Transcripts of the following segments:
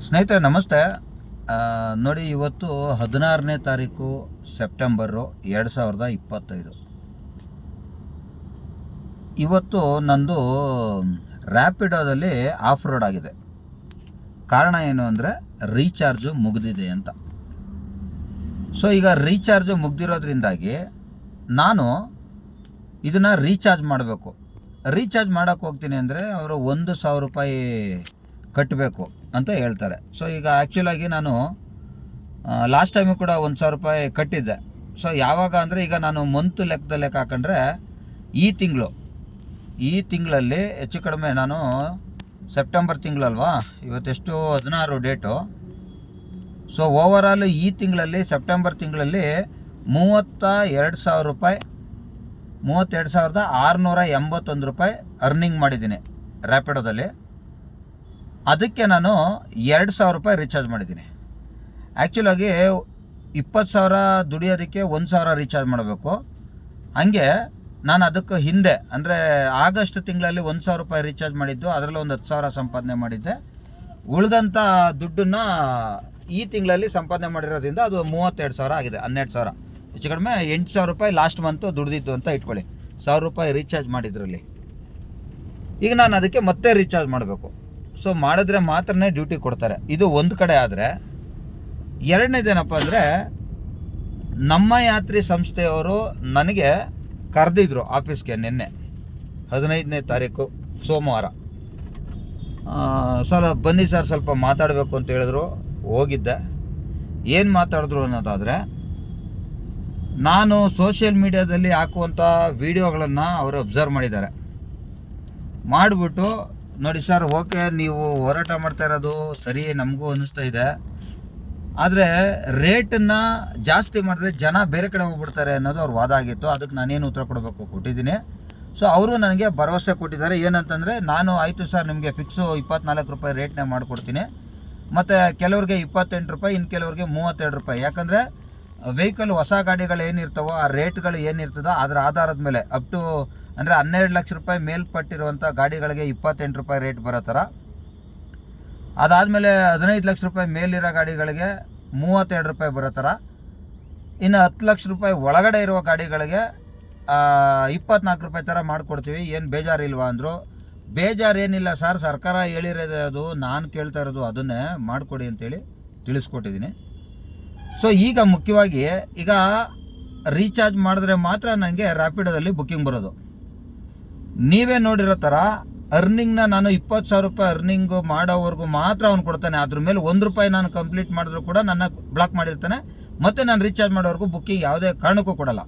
ಸ್ನೇಹಿತರೆ ನಮಸ್ತೆ. ನೋಡಿ, ಇವತ್ತು 16ನೇ ತಾರೀಕು ಸೆಪ್ಟೆಂಬರು 2025. ಇವತ್ತು ನಂದು ರ್ಯಾಪಿಡೋದಲ್ಲಿ ಆಫ್ ರೋಡ್ ಆಗಿದೆ. ಕಾರಣ ಏನು ಅಂದರೆ ರೀಚಾರ್ಜು ಮುಗಿದಿದೆ ಅಂತ. ಸೊ ಈಗ ರೀಚಾರ್ಜು ಮುಗ್ದಿರೋದ್ರಿಂದಾಗಿ ನಾನು ಇದನ್ನು ರೀಚಾರ್ಜ್ ಮಾಡಬೇಕು. ರೀಚಾರ್ಜ್ ಮಾಡೋಕ್ಕೆ ಹೋಗ್ತೀನಿ ಅಂದರೆ ಅವರು 1,000 ರೂಪಾಯಿ ಕಟ್ಟಬೇಕು ಅಂತ ಹೇಳ್ತಾರೆ. ಸೊ ಈಗ ಆ್ಯಕ್ಚುಲಾಗಿ ನಾನು ಲಾಸ್ಟ್ ಟೈಮು ಕೂಡ 1,000 ರೂಪಾಯಿ ಕಟ್ಟಿದ್ದೆ. ಸೊ ಯಾವಾಗ ಅಂದರೆ ಈಗ ನಾನು ಮಂತ್ ಲೆಕ್ಕ ಹಾಕೊಂಡ್ರೆ ಈ ತಿಂಗಳಲ್ಲಿ ಹೆಚ್ಚು ಕಡಿಮೆ ನಾನು ಸೆಪ್ಟೆಂಬರ್ ತಿಂಗಳಲ್ವಾ, ಇವತ್ತೆಷ್ಟು 16 ಡೇಟು. ಸೊ ಓವರಾಲ್ ಈ ತಿಂಗಳಲ್ಲಿ ಸೆಪ್ಟೆಂಬರ್ ತಿಂಗಳಲ್ಲಿ 32,000 ರೂಪಾಯಿ 32,681 ರೂಪಾಯಿ ಅರ್ನಿಂಗ್ ಮಾಡಿದ್ದೀನಿ ರ್ಯಾಪಿಡೋದಲ್ಲಿ. ಅದಕ್ಕೆ ನಾನು 2,000 ರೂಪಾಯಿ ರೀಚಾರ್ಜ್ ಮಾಡಿದ್ದೀನಿ. ಆ್ಯಕ್ಚುಲಾಗಿ 20,000 ದುಡಿಯೋದಕ್ಕೆ 1,000 ರೀಚಾರ್ಜ್ ಮಾಡಬೇಕು. ಹಂಗೆ ನಾನು ಅದಕ್ಕೆ ಹಿಂದೆ ಅಂದರೆ ಆಗಸ್ಟ್ ತಿಂಗಳಲ್ಲಿ 1,000 ರೂಪಾಯಿ ರೀಚಾರ್ಜ್ ಮಾಡಿದ್ದು, ಅದರಲ್ಲಿ ಒಂದು 10,000 ಸಂಪಾದನೆ ಮಾಡಿದ್ದೆ. ಉಳಿದಂಥ ದುಡ್ಡನ್ನು ಈ ತಿಂಗಳಲ್ಲಿ ಸಂಪಾದನೆ ಮಾಡಿರೋದ್ರಿಂದ ಅದು 32,000 ಆಗಿದೆ. 12,000 ಹೆಚ್ಚು ಕಡಿಮೆ 8,000 ರೂಪಾಯಿ ಲಾಸ್ಟ್ ಮಂತು ದುಡ್ದಿದ್ದು ಅಂತ ಇಟ್ಕೊಳ್ಳಿ. 1,000 ರೂಪಾಯಿ ರೀಚಾರ್ಜ್ ಮಾಡಿದ್ರಲ್ಲಿ ಈಗ ನಾನು ಅದಕ್ಕೆ ಮತ್ತೆ ರೀಚಾರ್ಜ್ ಮಾಡಬೇಕು. ಸೊ ಮಾಡಿದ್ರೆ ಮಾತ್ರನೇ ಡ್ಯೂಟಿ ಕೊಡ್ತಾರೆ. ಇದು ಒಂದು ಕಡೆ. ಆದರೆ ಎರಡನೇದೇನಪ್ಪ ಅಂದರೆ, ನಮ್ಮ ಯಾತ್ರಿ ಸಂಸ್ಥೆಯವರು ನನಗೆ ಕರೆದಿದ್ರು ಆಫೀಸ್ಗೆ ನಿನ್ನೆ 15ನೇ ತಾರೀಕು ಸೋಮವಾರ. ಸರ್ ಬನ್ನಿ ಸರ್ ಸ್ವಲ್ಪ ಮಾತಾಡಬೇಕು ಅಂತ ಹೇಳಿದ್ರು. ಹೋಗಿದ್ದೆ. ಏನು ಮಾತಾಡಿದ್ರು ಅನ್ನೋದಾದರೆ, ನಾನು ಸೋಷಿಯಲ್ ಮೀಡಿಯಾದಲ್ಲಿ ಹಾಕುವಂಥ ವೀಡಿಯೋಗಳನ್ನು ಅವರು ಅಬ್ಸರ್ವ್ ಮಾಡಿಬಿಟ್ಟು, ನೋಡಿ ಸರ್, ಓಕೆ ನೀವು ಹೋರಾಟ ಮಾಡ್ತಾ ಇರೋದು ಸರಿ, ನಮಗೂ ಅನ್ನಿಸ್ತಾ ಇದೆ. ಆದರೆ ರೇಟನ್ನು ಜಾಸ್ತಿ ಮಾಡಿದ್ರೆ ಜನ ಬೇರೆ ಕಡೆ ಹೋಗ್ಬಿಡ್ತಾರೆ ಅನ್ನೋದು ಅವ್ರ ವಾದ ಆಗಿತ್ತು. ಅದಕ್ಕೆ ನಾನೇನು ಉತ್ತರ ಕೊಟ್ಟಿದ್ದೀನಿ. ಸೊ ಅವರು ನನಗೆ ಭರವಸೆ ಕೊಟ್ಟಿದ್ದಾರೆ. ಏನಂತಂದರೆ, ನಾನು ಆಯಿತು ಸರ್, ನಿಮಗೆ ಫಿಕ್ಸು 24 ರೂಪಾಯಿ ರೇಟ್ನೇ ಮಾಡಿಕೊಡ್ತೀನಿ. ಮತ್ತು ಕೆಲವ್ರಿಗೆ 28 ರೂಪಾಯಿ, ಇನ್ನು ಕೆಲವ್ರಿಗೆ 32 ರೂಪಾಯಿ. ಯಾಕಂದರೆ ವೆಹಿಕಲ್ ಹೊಸ ಗಾಡಿಗಳು ಏನಿರ್ತಾವೋ ಆ ರೇಟ್ಗಳು ಏನಿರ್ತದೋ ಅದರ ಆಧಾರದ ಮೇಲೆ ಅಪ್ ಟು ಅಂದರೆ 12 ಲಕ್ಷ ರೂಪಾಯಿ ಮೇಲ್ಪಟ್ಟಿರುವಂಥ ಗಾಡಿಗಳಿಗೆ 28 ರೂಪಾಯಿ ರೇಟ್ ಬರೋ ಥರ, ಅದಾದಮೇಲೆ 15 ಲಕ್ಷ ರೂಪಾಯಿ ಮೇಲಿರೋ ಗಾಡಿಗಳಿಗೆ 32 ರೂಪಾಯಿ ಬರೋ ಥರ, ಇನ್ನು 10 ಲಕ್ಷ ರೂಪಾಯಿ ಒಳಗಡೆ ಇರುವ ಗಾಡಿಗಳಿಗೆ 24 ರೂಪಾಯಿ ಥರ ಮಾಡಿಕೊಡ್ತೀವಿ. ಏನು ಬೇಜಾರಿಲ್ವಾ ಅಂದರು. ಬೇಜಾರೇನಿಲ್ಲ ಸರ್, ಸರ್ಕಾರ ಹೇಳಿರೋದೇ ಅದು, ನಾನು ಕೇಳ್ತಾ ಇರೋದು ಅದನ್ನೇ ಮಾಡಿಕೊಡಿ ಅಂತೇಳಿ ತಿಳಿಸ್ಕೊಟ್ಟಿದ್ದೀನಿ. ಸೊ ಈಗ ಮುಖ್ಯವಾಗಿ ಈಗ ರೀಚಾರ್ಜ್ ಮಾಡಿದ್ರೆ ಮಾತ್ರ ನನಗೆ ರ್ಯಾಪಿಡೋದಲ್ಲಿ ಬುಕ್ಕಿಂಗ್ ಬರೋದು. ನೀವೇ ನೋಡಿರೋ ಥರ ಅರ್ನಿಂಗ್ನ ನಾನು 20,000 ರೂಪಾಯಿ ಅರ್ನಿಂಗು ಮಾಡೋವರೆಗೂ ಮಾತ್ರ ಅವ್ನು ಕೊಡ್ತಾನೆ. ಅದ್ರ ಮೇಲೆ 1 ರೂಪಾಯಿ ನಾನು ಕಂಪ್ಲೀಟ್ ಮಾಡಿದ್ರು ಕೂಡ ನನ್ನ ಬ್ಲಾಕ್ ಮಾಡಿರ್ತಾನೆ. ಮತ್ತು ನಾನು ರೀಚಾರ್ಜ್ ಮಾಡೋವರೆಗೂ ಬುಕ್ಕಿಂಗ್ ಯಾವುದೇ ಕಾರಣಕ್ಕೂ ಕೊಡಲ್ಲ.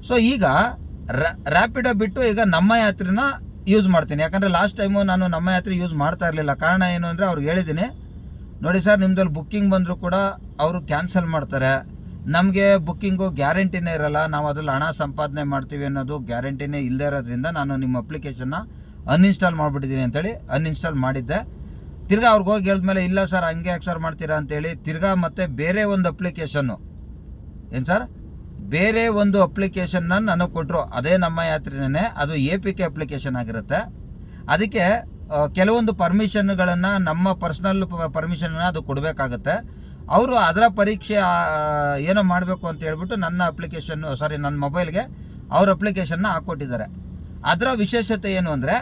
ಸೊ ಈಗ ರ್ಯಾಪಿಡೋ ಬಿಟ್ಟು ಈಗ ನಮ್ಮ ಯಾತ್ರೆನ ಯೂಸ್ ಮಾಡ್ತೀನಿ. ಯಾಕಂದರೆ ಲಾಸ್ಟ್ ಟೈಮು ನಾನು ನಮ್ಮ ಯಾತ್ರೆ ಯೂಸ್ ಮಾಡ್ತಾ ಇರಲಿಲ್ಲ. ಕಾರಣ ಏನು ಅಂದರೆ, ಅವ್ರಿಗೆ ಹೇಳಿದ್ದೀನಿ, ನೋಡಿ ಸರ್, ನಿಮ್ಮದಲ್ಲಿ ಬುಕ್ಕಿಂಗ್ ಬಂದರೂ ಕೂಡ ಅವರು ಕ್ಯಾನ್ಸಲ್ ಮಾಡ್ತಾರೆ. ನಮಗೆ ಬುಕ್ಕಿಂಗು ಗ್ಯಾರಂಟಿನೇ ಇರೋಲ್ಲ, ನಾವು ಅದ್ರಲ್ಲಿ ಹಣ ಸಂಪಾದನೆ ಮಾಡ್ತೀವಿ ಅನ್ನೋದು ಗ್ಯಾರಂಟಿನೇ ಇಲ್ಲದೇ ಇರೋದ್ರಿಂದ ನಾನು ನಿಮ್ಮ ಅಪ್ಲಿಕೇಶನ್ನ ಅನ್ಇನ್ಸ್ಟಾಲ್ ಮಾಡಿಬಿಟ್ಟಿದ್ದೀನಿ ಅಂತೇಳಿ ಅನ್ಇನ್ಸ್ಟಾಲ್ ಮಾಡಿದ್ದೆ. ತಿರ್ಗಾ ಅವ್ರಿಗೆ ಹೋಗಿ ಹೇಳಿದ್ಮೇಲೆ, ಇಲ್ಲ ಸರ್ ಹಂಗೆ ಯಾಕೆ ಸರ್ ಮಾಡ್ತೀರಾ ಅಂತೇಳಿ ತಿರ್ಗಾ ಮತ್ತೆ ಬೇರೆ ಒಂದು ಅಪ್ಲಿಕೇಶನ್ನು, ಏನು ಸರ್, ಬೇರೆ ಒಂದು ಅಪ್ಲಿಕೇಶನ್ನ ನನಗೆ ಕೊಟ್ಟರು. ಅದೇ ನಮ್ಮ ಯಾತ್ರೆನೇ, ಅದು APK ಅಪ್ಲಿಕೇಶನ್ ಆಗಿರುತ್ತೆ. ಅದಕ್ಕೆ ಕೆಲವೊಂದು ಪರ್ಮಿಷನ್ಗಳನ್ನು, ನಮ್ಮ ಪರ್ಸ್ನಲ್ ಪರ್ಮಿಷನ್ನ ಅದು ಕೊಡಬೇಕಾಗತ್ತೆ. ಅವರು ಅದರ ಪರೀಕ್ಷೆ ಏನೋ ಮಾಡಬೇಕು ಅಂತ ಹೇಳ್ಬಿಟ್ಟು ನನ್ನ ಮೊಬೈಲ್ಗೆ ಅವ್ರ ಅಪ್ಲಿಕೇಶನ್ನ ಹಾಕ್ಕೊಟ್ಟಿದ್ದಾರೆ. ಅದರ ವಿಶೇಷತೆ ಏನು ಅಂದರೆ,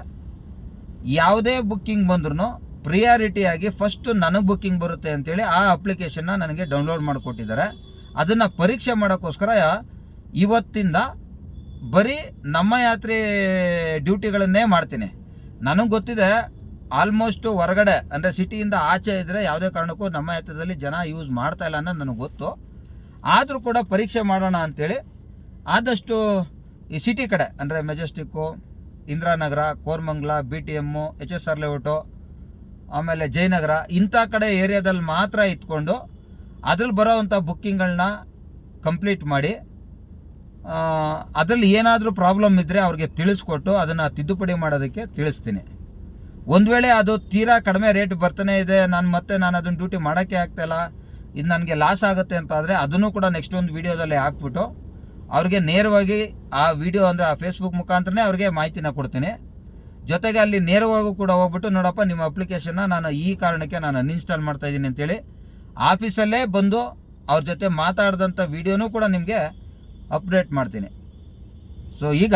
ಯಾವುದೇ ಬುಕ್ಕಿಂಗ್ ಬಂದ್ರೂ ಪ್ರಿಯಾರಿಟಿಯಾಗಿ ಫಸ್ಟು ನನಗೆ ಬುಕ್ಕಿಂಗ್ ಬರುತ್ತೆ ಅಂತೇಳಿ ಆ ಅಪ್ಲಿಕೇಶನ್ನ ನನಗೆ ಡೌನ್ಲೋಡ್ ಮಾಡಿಕೊಟ್ಟಿದ್ದಾರೆ. ಅದನ್ನು ಪರೀಕ್ಷೆ ಮಾಡೋಕ್ಕೋಸ್ಕರ ಇವತ್ತಿಂದ ಬರೀ ನಮ್ಮ ಯಾತ್ರೆ ಡ್ಯೂಟಿಗಳನ್ನೇ ಮಾಡ್ತೀನಿ. ನನಗೆ ಗೊತ್ತಿದೆ, ಆಲ್ಮೋಸ್ಟು ಹೊರಗಡೆ ಅಂದರೆ ಸಿಟಿಯಿಂದ ಆಚೆ ಇದ್ದರೆ ಯಾವುದೇ ಕಾರಣಕ್ಕೂ ನಮ್ಮ ಯಾತ್ರೆಯಲ್ಲಿ ಜನ ಯೂಸ್ ಮಾಡ್ತಾ ಇಲ್ಲ ಅನ್ನೋದು ನನಗೆ ಗೊತ್ತು. ಆದರೂ ಕೂಡ ಪರೀಕ್ಷೆ ಮಾಡೋಣ ಅಂಥೇಳಿ ಆದಷ್ಟು ಈ ಸಿಟಿ ಕಡೆ ಅಂದರೆ Majestic, Indiranagar, Koramangala, BTM, HSR layout, ಆಮೇಲೆ ಜಯನಗರ, ಇಂಥ ಕಡೆ ಏರಿಯಾದಲ್ಲಿ ಮಾತ್ರ ಇಟ್ಕೊಂಡು ಅದ್ರಲ್ಲಿ ಬರೋವಂಥ ಬುಕ್ಕಿಂಗ್ಗಳನ್ನ ಕಂಪ್ಲೀಟ್ ಮಾಡಿ, ಅದರಲ್ಲಿ ಏನಾದರೂ ಪ್ರಾಬ್ಲಮ್ ಇದ್ದರೆ ಅವ್ರಿಗೆ ತಿಳಿಸ್ಕೊಟ್ಟು ಅದನ್ನು ತಿದ್ದುಪಡಿ ಮಾಡೋದಕ್ಕೆ ತಿಳಿಸ್ತೀನಿ. ಒಂದು ವೇಳೆ ಅದು ತೀರಾ ಕಡಿಮೆ ರೇಟ್ ಬರ್ತಾನೆ ಇದೆ, ನಾನು ಅದನ್ನು ಡ್ಯೂಟಿ ಮಾಡೋಕ್ಕೆ ಆಗ್ತಾಯಿಲ್ಲ, ಇದು ನನಗೆ ಲಾಸ್ ಆಗುತ್ತೆ ಅಂತ ಆದರೆ ಅದನ್ನು ಕೂಡ ನೆಕ್ಸ್ಟ್ ಒಂದು ವೀಡಿಯೋದಲ್ಲಿ ಹಾಕ್ಬಿಟ್ಟು ಅವ್ರಿಗೆ ನೇರವಾಗಿ ಆ ವಿಡಿಯೋ ಅಂದರೆ ಆ ಫೇಸ್ಬುಕ್ ಮುಖಾಂತರನೇ ಅವ್ರಿಗೆ ಮಾಹಿತಿನ ಕೊಡ್ತೀನಿ. ಜೊತೆಗೆ ಅಲ್ಲಿ ನೇರವಾಗೂ ಕೂಡ ಹೋಗ್ಬಿಟ್ಟು ನೋಡಪ್ಪ ನಿಮ್ಮ ಅಪ್ಲಿಕೇಶನ್ನ ನಾನು ಈ ಕಾರಣಕ್ಕೆ ನಾನು ಅನ್ಇನ್ಸ್ಟಾಲ್ ಮಾಡ್ತಾಯಿದ್ದೀನಿ ಅಂತೇಳಿ ಆಫೀಸಲ್ಲೇ ಬಂದು ಅವ್ರ ಜೊತೆ ಮಾತಾಡಿದಂಥ ವೀಡಿಯೋನೂ ಕೂಡ ನಿಮಗೆ ಅಪ್ಡೇಟ್ ಮಾಡ್ತೀನಿ. ಸೊ ಈಗ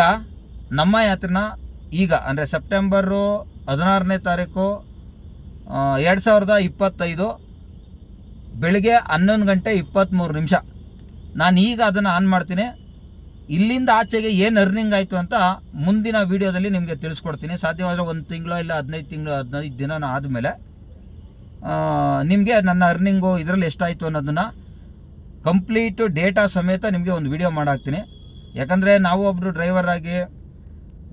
ನಮ್ಮ ಯಾತ್ರೆನ ಈಗ ಅಂದರೆ ಸೆಪ್ಟೆಂಬರು 16ನೇ ತಾರೀಕು 2025 ಬೆಳಿಗ್ಗೆ 11 ಗಂಟೆ 23 ನಿಮಿಷ ನಾನು ಈಗ ಅದನ್ನು ಆನ್ ಮಾಡ್ತೀನಿ. ಇಲ್ಲಿಂದ ಆಚೆಗೆ ಏನು ಅರ್ನಿಂಗ್ ಆಯಿತು ಅಂತ ಮುಂದಿನ ವೀಡಿಯೋದಲ್ಲಿ ನಿಮಗೆ ತಿಳಿಸ್ಕೊಡ್ತೀನಿ. ಸಾಧ್ಯವಾದರೆ 1 ತಿಂಗಳು ಇಲ್ಲ 15 ದಿನ ಆದಮೇಲೆ ನಿಮಗೆ ನನ್ನ ಅರ್ನಿಂಗು ಇದರಲ್ಲಿ ಎಷ್ಟಾಯಿತು ಅನ್ನೋದನ್ನು ಕಂಪ್ಲೀಟು ಡೇಟಾ ಸಮೇತ ನಿಮಗೆ ಒಂದು ವಿಡಿಯೋ ಮಾಡಾಕ್ತೀನಿ. ಯಾಕಂದರೆ ನಾವು ಒಬ್ಬರು ಡ್ರೈವರ್ ಆಗಿ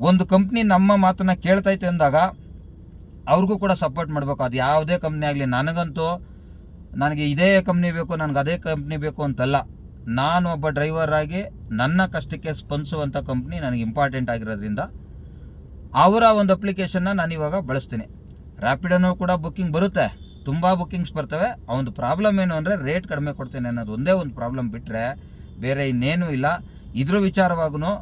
ಒಂದು ಕಂಪ್ನಿ ನಮ್ಮ ಮಾತನ್ನು ಕೇಳ್ತೈತೆ ಅಂದಾಗ ಅವ್ರಿಗೂ ಕೂಡ ಸಪೋರ್ಟ್ ಮಾಡಬೇಕು. ಅದು ಯಾವುದೇ ಕಂಪ್ನಿ ಆಗಲಿ, ನನಗೆ ಇದೇ ಕಂಪ್ನಿ ಬೇಕು, ನನಗೆ ಅದೇ ಕಂಪ್ನಿ ಬೇಕು ಅಂತಲ್ಲ. ನಾನು ಒಬ್ಬ ಡ್ರೈವರ್ ಆಗಿ ನನ್ನ ಕಷ್ಟಕ್ಕೆ ಸ್ಪಂದಿಸುವಂಥ ಕಂಪ್ನಿ ನನಗೆ ಇಂಪಾರ್ಟೆಂಟ್ ಆಗಿರೋದ್ರಿಂದ ಅವರ ಒಂದು ಅಪ್ಲಿಕೇಶನ್ನ ನಾನು ಇವಾಗ ಬಳಸ್ತೀನಿ. ರ್ಯಾಪಿಡೋನೂ ಕೂಡ ಬುಕ್ಕಿಂಗ್ ಬರುತ್ತೆ, ತುಂಬ ಬುಕ್ಕಿಂಗ್ಸ್ ಬರ್ತವೆ. ಆ ಒಂದು ಪ್ರಾಬ್ಲಮ್ ಏನು ಅಂದರೆ ರೇಟ್ ಕಡಿಮೆ ಕೊಡ್ತೇನೆ ಅನ್ನೋದು ಒಂದೇ ಒಂದು ಪ್ರಾಬ್ಲಮ್ ಬಿಟ್ಟರೆ ಬೇರೆ ಇನ್ನೇನೂ ಇಲ್ಲ. ಇದ್ರ ವಿಚಾರವಾಗೂ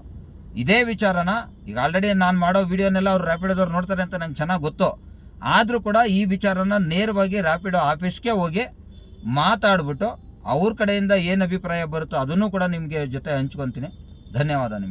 ಇದೇ ವಿಚಾರನ ಈಗ ಆಲ್ರೆಡಿ ನಾನು ಮಾಡೋ ವೀಡಿಯೋನೆಲ್ಲ ಅವ್ರು ರ್ಯಾಪಿಡೋದವ್ರು ನೋಡ್ತಾರೆ ಅಂತ ನಂಗೆ ಚೆನ್ನಾಗಿ ಗೊತ್ತು. ಆದರೂ ಕೂಡ ಈ ವಿಚಾರನ ನೇರವಾಗಿ ರ್ಯಾಪಿಡೋ ಆಫೀಸ್ಗೆ ಹೋಗಿ ಮಾತಾಡ್ಬಿಟ್ಟು ಅವ್ರ ಕಡೆಯಿಂದ ಏನು ಅಭಿಪ್ರಾಯ ಬರುತ್ತೋ ಅದನ್ನು ಕೂಡ ನಿಮಗೆ ಜೊತೆ ಹಂಚ್ಕೊತೀನಿ. ಧನ್ಯವಾದ ನಿಮಗೆ.